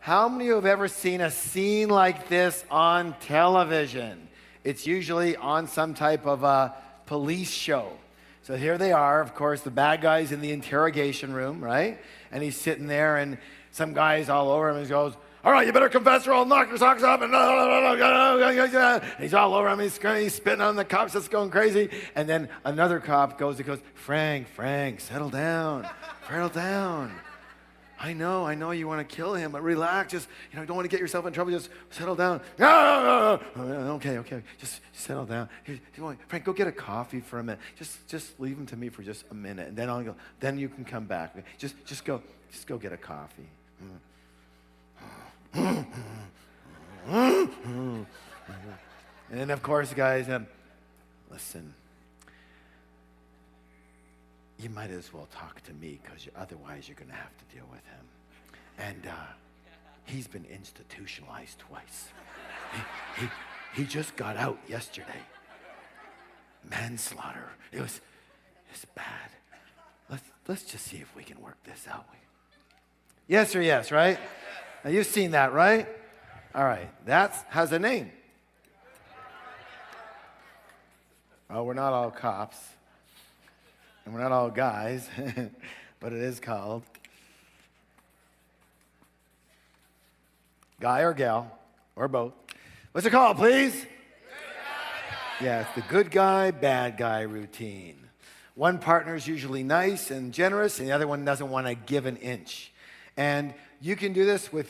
How many of you have ever seen a scene like this on television? It's usually on some type of a police show. So here they are, of course, the bad guy's in the interrogation room, right? And he's sitting there, and some guy's all over him, and he goes, all right, you better confess or I'll knock your socks off. And he's all over him, he's spitting on the cops, it's going crazy. And then another cop goes, Frank, settle down, settle down. I know you want to kill him, but relax. Just, don't want to get yourself in trouble. Just settle down. Okay. Just settle down. Frank, go get a coffee for a minute. Just leave him to me for just a minute, and then I'll go. Then you can come back. Just go get a coffee. And then, of course, guys, listen. You might as well talk to me, because otherwise you're going to have to deal with him. And he's been institutionalized twice. He just got out yesterday. Manslaughter. It's bad. Let's just see if we can work this out. Yes or yes, right? Now you've seen that, right? All right. That has a name. Oh, we're not all cops. And we're not all guys, but it is called guy or gal, or both. What's it called, please? Yeah, it's the good guy, bad guy routine. One partner is usually nice and generous, and the other one doesn't want to give an inch. And you can do this with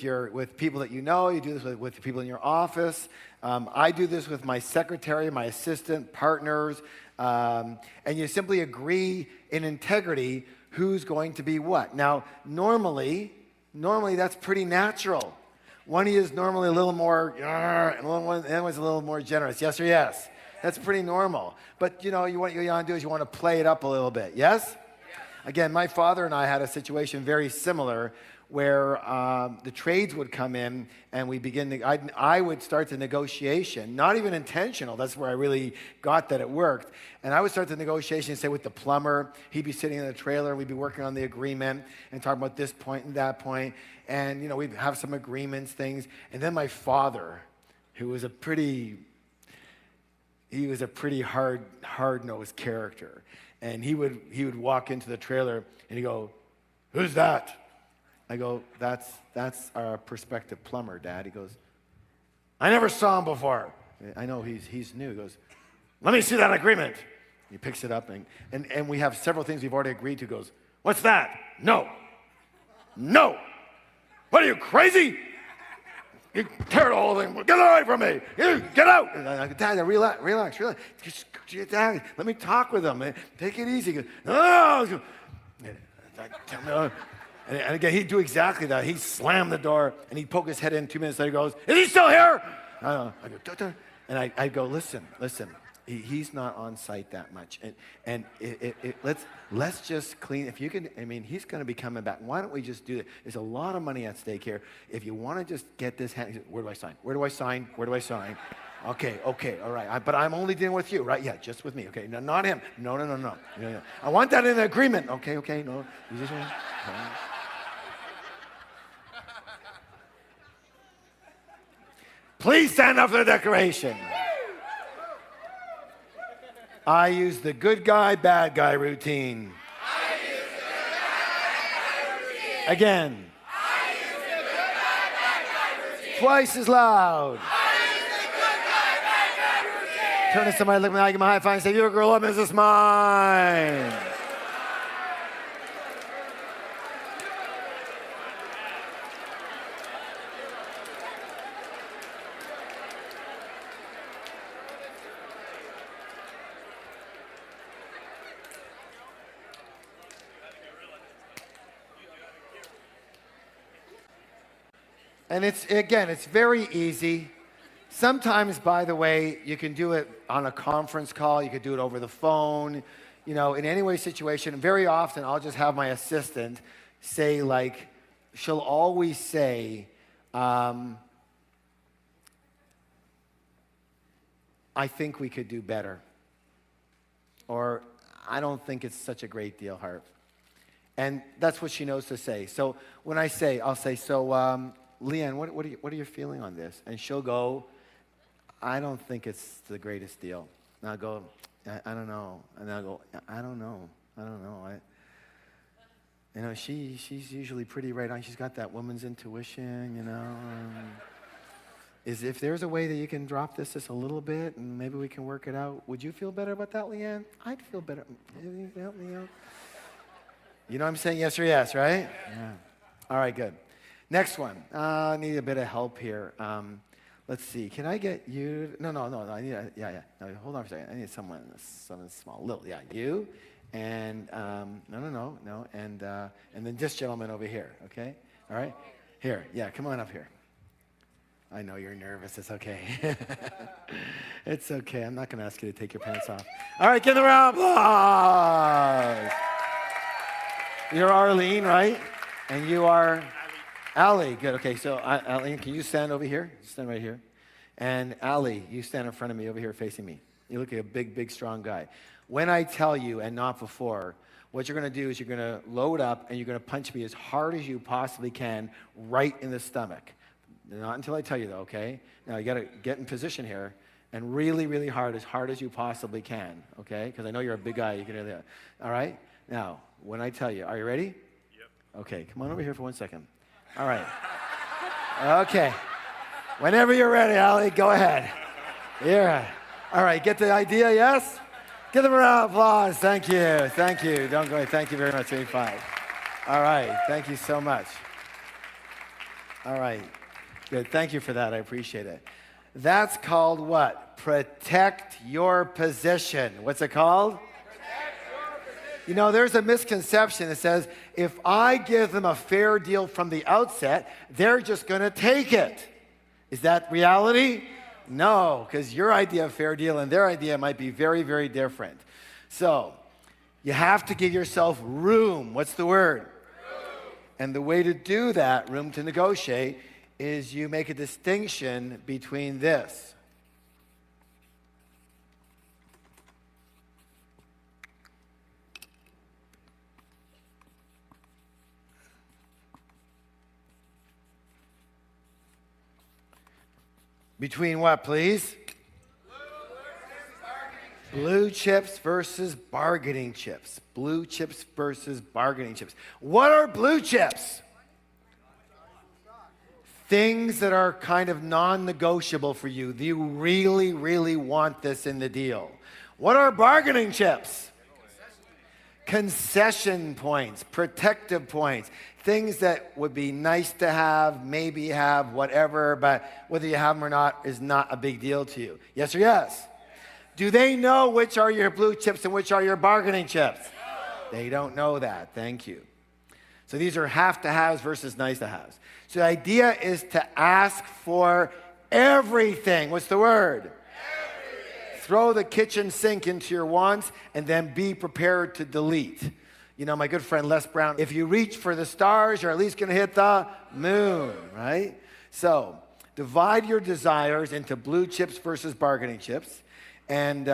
people that you know. You do this with people in your office. I do this with my secretary, my assistant, partners. And you simply agree in integrity who's going to be what. Now, normally that's pretty natural. One of you is normally a little more, and the other one's a little more generous. Yes or yes? That's pretty normal. But, what you want to do is you want to play it up a little bit. Yes? Again, my father and I had a situation very similar where the trades would come in and I would start the negotiation, not even intentional. That's where I really got that it worked. And I would start the negotiation, say, with the plumber. He'd be sitting in the trailer, and we'd be working on the agreement and talking about this point and that point. And, we'd have some agreements, things. And then my father, who was a pretty hard-nosed character. And he would walk into the trailer, and he'd go, "Who's that?" I go, that's our prospective plumber, Dad. He goes, "I never saw him before." I know he's new. He goes, "Let me see that agreement." He picks it up, and we have several things we've already agreed to. He goes, "What's that?" No. What are you, crazy? You tear the whole thing. Get away from me. Get out. And I go, "Dad, relax. Dad, let me talk with him. Take it easy." He goes, "No." And again, he'd do exactly that. He'd slam the door, and he'd poke his head in. 2 minutes later, he goes, "Is he still here?" I go, "Duh." And I'd go, listen. He's not on site that much. And let's just clean. If you can, he's going to be coming back. Why don't we just do it? There's a lot of money at stake here. If you want to just get this hand, where do I sign? Where do I sign? Okay, all right. But I'm only dealing with you, right? Yeah, just with me. Okay, no, not him. No. I want that in the agreement. Okay, no. Please stand up for the declaration. I use the good guy, bad guy routine. Again. Twice as loud. Turn to somebody, look at me, give me a high five, and say, "You're a girl up, Mrs. Mine." And it's very easy. Sometimes, by the way, you can do it on a conference call. You could do it over the phone, in any way situation. Very often, I'll just have my assistant say, she'll always say, "I think we could do better." Or, "I don't think it's such a great deal, Harv." And that's what she knows to say. So when I'll say, "So, Leanne, what are you feeling on this? And she'll go, I don't think it's the greatest deal. And I'll go, I don't know. And I'll go, I don't know. She's usually pretty right on. She's got that woman's intuition, If there's a way that you can drop this just a little bit and maybe we can work it out, would you feel better about that, Leanne? I'd feel better. You can help me out? You know what I'm saying? Yes or yes, right? Yeah. All right, good. Next one. I need a bit of help here. Let's see. Can I get you? No. I need. Yeah. No, hold on for a second. I need someone small, little. Yeah, you. And no. And then this gentleman over here. Okay. All right. Here. Yeah. Come on up here. I know you're nervous. It's okay. It's okay. I'm not going to ask you to take your pants off. All right. Give them a round of applause. You're Arlene, right? And you are Ali. Good. Okay. So Arlene, can you stand over here? Stand right here. And Ali, you stand in front of me over here facing me. You look like a big, strong guy. When I tell you and not before, what you're going to do is you're going to load up and you're going to punch me as hard as you possibly can right in the stomach. Not until I tell you, though, okay? Now, you got to get in position here and really hard as you possibly can, okay? Because I know you're a big guy. You can do that. All right? Now, when I tell you, are you ready? Yep. Okay, come on over here for 1 second. All right. Okay. Whenever you're ready, Ali, go ahead. Yeah. All right, get the idea, yes? Give them a round of applause. Thank you. Don't go away. Thank you very much, 85. All right, thank you so much. All right. Good. Thank you for that. I appreciate it. That's called what? Protect your position. What's it called? Protect your position. There's a misconception that says, if I give them a fair deal from the outset, they're just going to take it. Is that reality? No, because your idea of fair deal and their idea might be very different. So, you have to give yourself room. What's the word? Room. And the way to do that, room to negotiate, is you make a distinction between this. Between what, please? Blue chips versus bargaining chips. Blue chips versus bargaining chips. What are blue chips? Things that are kind of non-negotiable for you. You really want this in the deal. What are bargaining chips? Concession points, protective points, things that would be nice to have, maybe have, whatever, but whether you have them or not is not a big deal to you. Yes or yes? Do they know which are your blue chips and which are your bargaining chips? No. They don't know that. Thank you. So these are have-to-haves versus nice-to-haves. So the idea is to ask for everything. What's the word? Everything. Throw the kitchen sink into your wants and then be prepared to delete. My good friend Les Brown, if you reach for the stars, you're at least going to hit the moon, right? So divide your desires into blue chips versus bargaining chips. And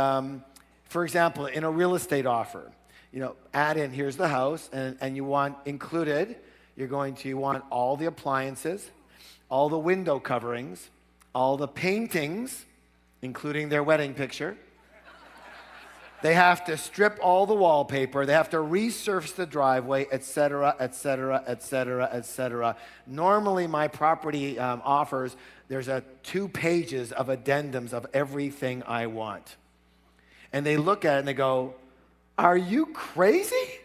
for example, in a real estate offer, add in, here's the house, and you want included, you're going to want all the appliances, all the window coverings, all the paintings, including their wedding picture. They have to strip all the wallpaper. They have to resurface the driveway, etc. Normally, my property offers, there's 2 pages of addendums of everything I want. And they look at it and they go, are you crazy?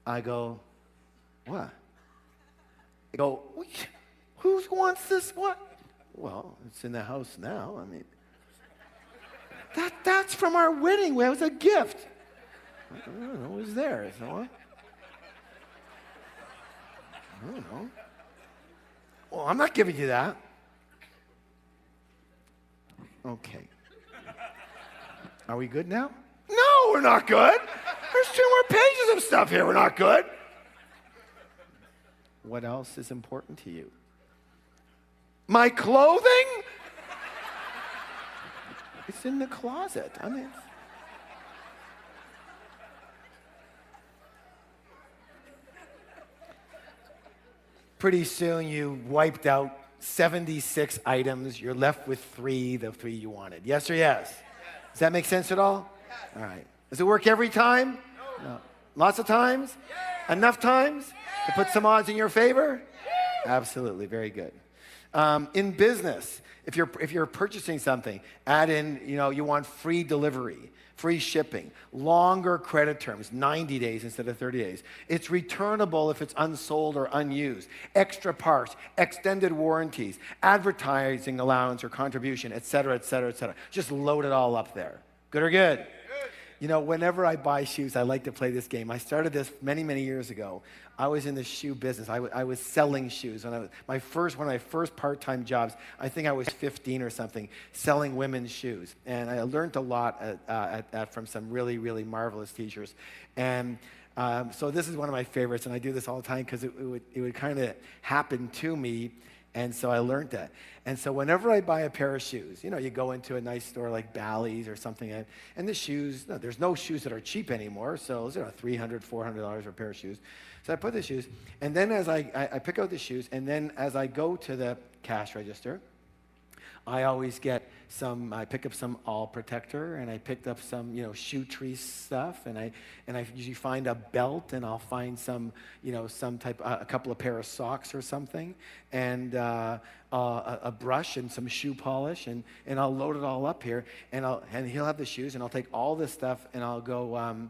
I go, what? They go, who wants this? What? Well, it's in the house now. I mean, that's from our wedding. It was a gift. I don't know. It was there. So what? I don't know. Well, I'm not giving you that. Okay. Are we good now? No, we're not good. There's 2 more pages of stuff here. We're not good. What else is important to you? My clothing? It's in the closet. I mean, pretty soon you wiped out 76 items. You're left with the three you wanted. Yes or yes? Does that make sense at all? All right. Does it work every time? No. Lots of times? Enough times to put some odds in your favor? Absolutely. Very good. In business, if you're purchasing something, add in, you want free delivery, free shipping, longer credit terms, 90 days instead of 30 days. It's returnable if it's unsold or unused. Extra parts, extended warranties, advertising allowance or contribution, et cetera, et cetera, et cetera. Just load it all up there. Good or good? Whenever I buy shoes, I like to play this game. I started this many, many years ago. I was in the shoe business. I was selling shoes. One of my first part-time jobs, I think I was 15 or something, selling women's shoes. And I learned a lot from some really, really marvelous teachers. And so this is one of my favorites, and I do this all the time because it would kind of happen to me. And so I learned that. And so whenever I buy a pair of shoes, you go into a nice store like Bally's or something, and the shoes, there's no shoes that are cheap anymore, so it's $300, $400 for a pair of shoes. So I put the shoes, and then as I pick out the shoes, and then as I go to the cash register, I always I pick up some all protector, and I picked up some, shoe tree stuff, and I usually find a belt, and I'll find some, some type, a couple of pair of socks or something, and a brush and some shoe polish, and I'll load it all up here, and he'll have the shoes, and I'll take all this stuff, and I'll go,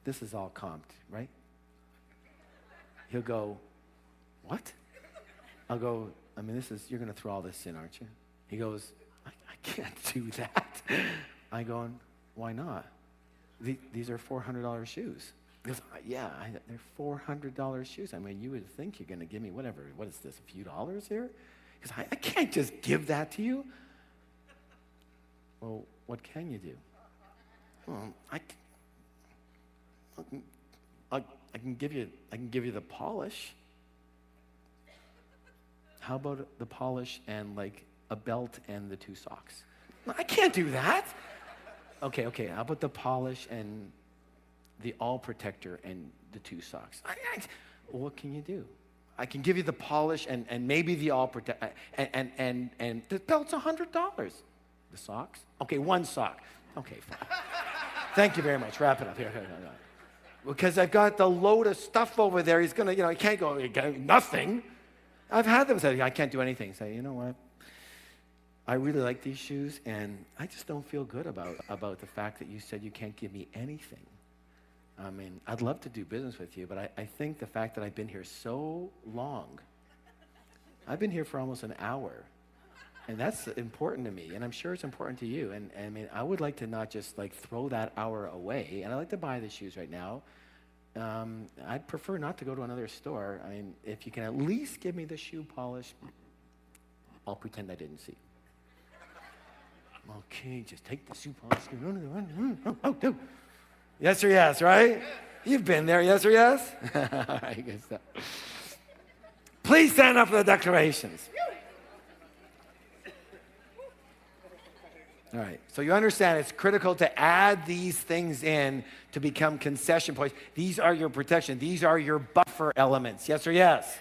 this is all comped, right? He'll go, what? I'll go, you're going to throw all this in, aren't you? He goes, I can't do that. I go, why not? These are $400 shoes. He goes, yeah, they're $400 shoes. You would think you're going to give me whatever. What is this, a few dollars here? He goes, I can't just give that to you. Well, what can you do? Well, I can give you the polish. How about the polish and like a belt and the 2 socks? I can't do that. Okay. How about the polish and the all protector and the 2 socks? What can you do? I can give you the polish and maybe the all protect and the belt's $100. The socks? Okay, 1 sock. Okay, fine. Thank you very much. Wrap it up here. Because I've got the load of stuff over there. He's gonna, he can't go nothing. I've had them say, I can't do anything. Say, you know what? I really like these shoes, and I just don't feel good about the fact that you said you can't give me anything. I'd love to do business with you, but I think the fact that I've been here so long, I've been here for almost an hour, and that's important to me, and I'm sure it's important to you. And I would like to not just like throw that hour away, and I'd like to buy the shoes right now. I'd prefer not to go to another store. If you can at least give me the shoe polish, I'll pretend I didn't see. Okay, just take the shoe polish. Oh. Yes or yes, right? You've been there, yes or yes? All right, good stuff. Please stand up for the declarations. All right, so you understand it's critical to add these things in to become concession points. These are your protection. These are your buffer elements. Yes or yes?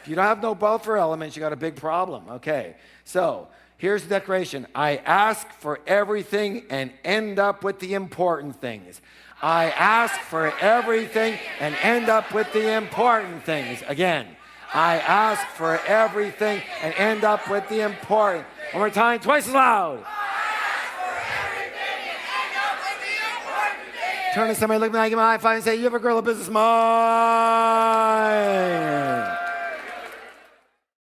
If you don't have no buffer elements, you got a big problem. Okay, so here's the declaration. I ask for everything and end up with the important things. I ask for everything and end up with the important things. Again, I ask for everything and end up with the important. One more time, twice as loud. Turn to somebody, look at me, give me a high five, and say, you have a girl of business mind.